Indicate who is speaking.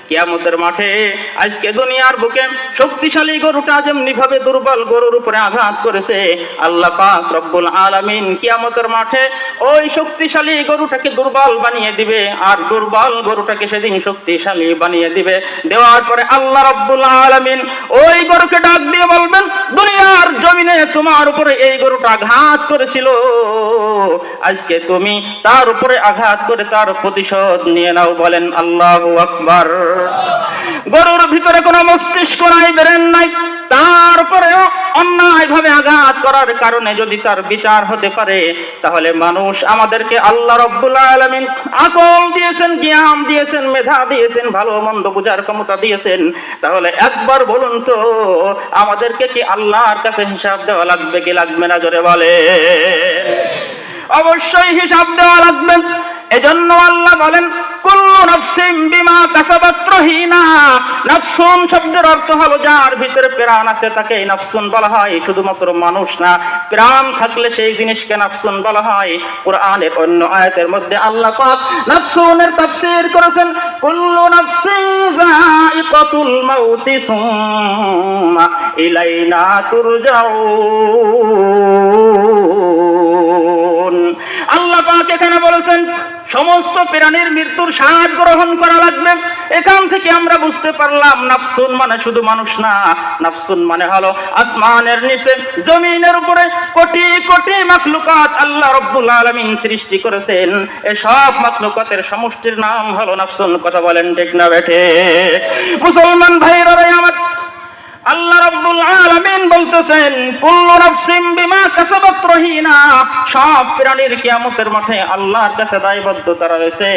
Speaker 1: কিয়ামতের মাঠে আজকে দুনিয়ার বুকে শক্তিশালী গরুটা যেমনি ভাবে দুর্বল গরুর উপরে আঘাত করেছে, আল্লাহ পাক রব্বুল আলামিন কিয়ামতের মাঠে ওই শক্তিশালী গরুটাকে দুর্বল বানিয়ে দিবে, আর দুর্বল গরুটাকে সেদিন শক্তিশালী বানিয়ে দিবে। দেওয়ার পরে আল্লাহ রব্বুল আলামিন ওই গরুকে ডাক দিয়ে বলবেন, দুনিয়ার জমিনে তোমার উপরে এই গরুটা আঘাত করেছিল, আজকে তুমি তার উপরে আঘাত করে তার প্রতিশোধ নিয়ে নাও। বলেন আল্লাহু আকবার। গরুর ভিতরে কোনো মস্তিষ্ক নাই, ব্রেন নাই, তারপরেও অন্যায় ভাবে আঘাত করার কারণে যদি তার বিচার হতে পারে, তাহলে মানুষ আমাদেরকে আল্লাহ রব্বুল আলামিন আকল দিয়েছেন, জ্ঞান দিয়েছেন, মেধা দিয়েছেন, ভালো মন্দ বোঝার ক্ষমতা দিয়েছেন, তাহলে একবার বলুন তো আমাদেরকে কি আল্লাহর কাছে হিসাব দেওয়া লাগবে কি লাগবে না? জোরে বলে। অবশ্যই হিসাব দেওয়া লাগবে। এজন্য আল্লাহ বলেন, কুল্লু নাফসিন বিমা কাসাবাত রহিনা। নাফসুন শব্দের অর্থ হলো যার ভিতরে প্রাণ আছে তাকে নাফসুন বলা হয়, শুধুমাত্র মানুষ না, প্রাণ থাকলে সেই জিনিসকে নাফসুন বলা হয়। কোরআনের অন্য আয়াতের মধ্যে আল্লাহ পাক নাফসুনের তাফসীর করেছেন, কুল্লু নাফসিন যায়িকাতুল মাউতি সুম্মা ইলাইনা তুরজাউন। আল্লাহ পাক এখানে বলেছেন সমস্ত প্রাণীর মৃত্যুর স্বাদ গ্রহণ করা লাগবে। এখান থেকে আমরা বুঝতে পারলাম নাফসুন মানে শুধু মানুষ না, নাফসুন মানে হলো আসমানের নিচে জমিনের উপরে কোটি কোটি মাখলুকাত আল্লাহ রব্বুল আলামিন সৃষ্টি করেছেন। এই সব মাখলুকাতের সমষ্টির নাম হলো নাফসুন। কথা বলেন ঠিক না বেঠে? মুসলমান ভাইরা আমার, আল্লাহ রাব্বুল আলামিন বলতেছেন, কুল্লু নাফসিন বিমা কাসাবাত রহিনা। সব প্রাণীর কিয়ামতের মাঠে আল্লাহর কাছে দায়বদ্ধতা রয়েছে।